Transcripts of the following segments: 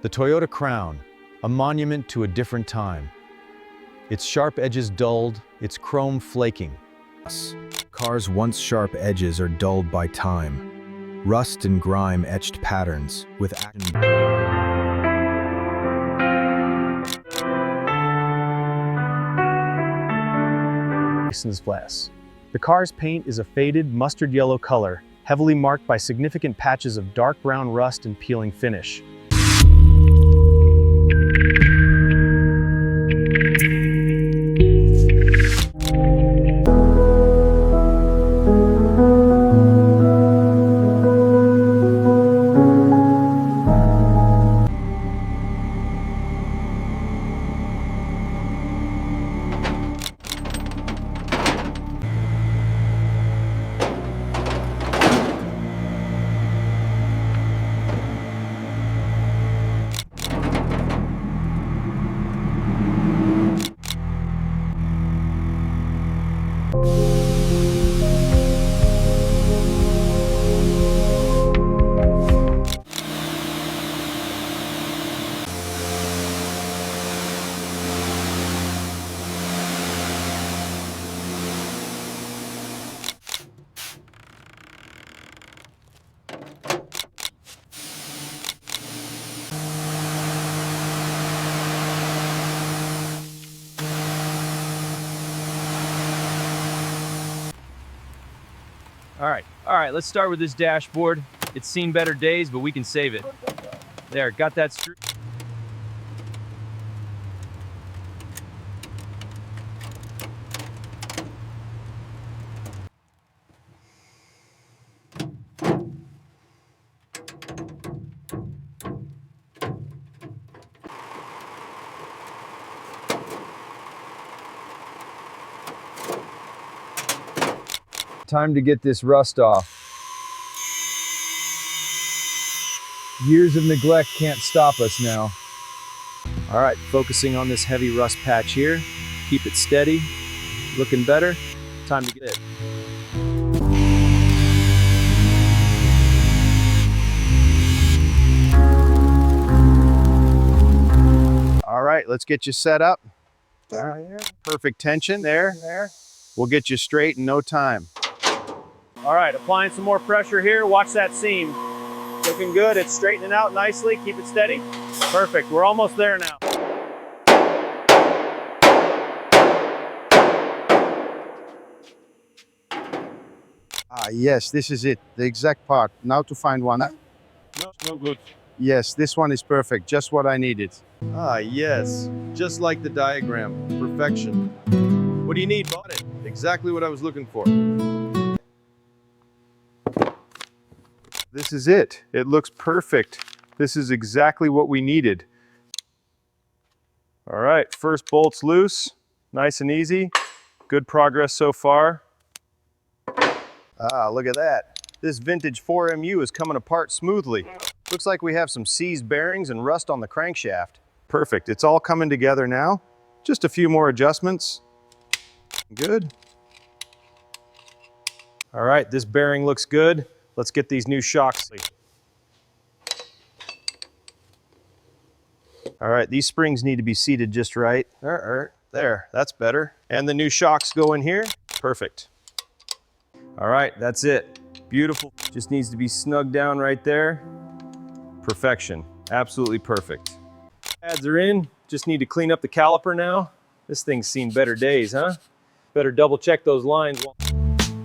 The Toyota Crown, a monument to a different time. Its sharp edges dulled, its chrome flaking. Cars' once sharp edges are dulled by time. Rust and grime etched patterns with action. License glass. The car's paint is a faded mustard yellow color, heavily marked by significant patches of dark brown rust and peeling finish. All right, let's start with this dashboard. It's seen better days, but we can save it. There, got that screw. Time to get this rust off. Years of neglect can't stop us now. All right, focusing on this heavy rust patch here. Keep it steady, looking better. Time to get it. All right, let's get you set up. Perfect tension there. We'll get you straight in no time. All right, applying some more pressure here. Watch that seam. Looking good. It's straightening out nicely. Keep it steady. Perfect. We're almost there now. Yes, this is it. The exact part. Now to find one. No good. Yes, this one is perfect. Just what I needed. Yes, just like the diagram. Perfection. What do you need? Bought it. Exactly what I was looking for. This is it. It looks perfect. This is exactly what we needed. All right, first bolt's loose. Nice and easy. Good progress so far. Look at that. This vintage 4MU is coming apart smoothly. Looks like we have some seized bearings and rust on the crankshaft. Perfect. It's all coming together now. Just a few more adjustments. Good. All right, this bearing looks good. Let's get these new shocks. All right, these springs need to be seated just right. There, that's better. And the new shocks go in here. Perfect. All right, that's it. Beautiful. Just needs to be snugged down right there. Perfection. Absolutely perfect. Pads are in. Just need to clean up the caliper now. This thing's seen better days, huh? Better double check those lines.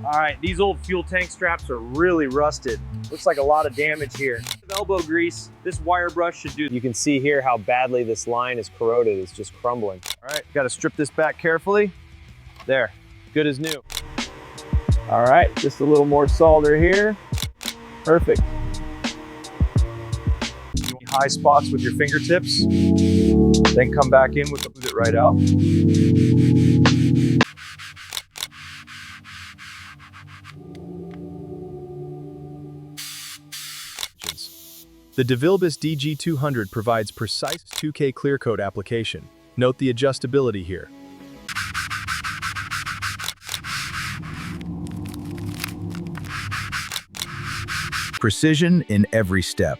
All right, these old fuel tank straps are really rusted. Looks like a lot of damage here. Elbow grease, this wire brush should do. You can see here how badly this line is corroded. It's just crumbling. All right, got to strip this back carefully. There, good as new. All right, just a little more solder here. Perfect. High spots with your fingertips, then come back in with it right out. The DeVilbiss DG200 provides precise 2K clear coat application. Note the adjustability here. Precision in every step.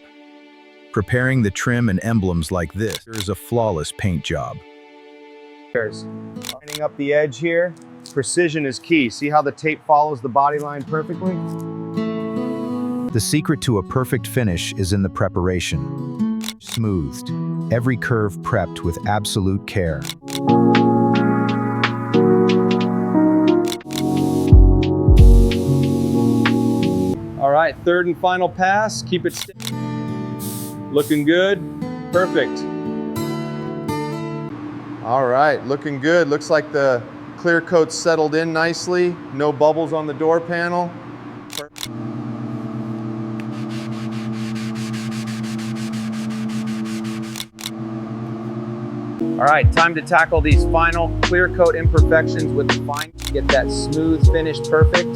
Preparing the trim and emblems like this is a flawless paint job. Lining up the edge here. Precision is key. See how the tape follows the body line perfectly? The secret to a perfect finish is in the preparation. Smoothed. Every curve prepped with absolute care. All right, third and final pass. Keep it steady. Looking good. Perfect. All right, looking good. Looks like the clear coat's settled in nicely. No bubbles on the door panel. All right, time to tackle these final clear coat imperfections with the fine. Get that smooth finish perfect.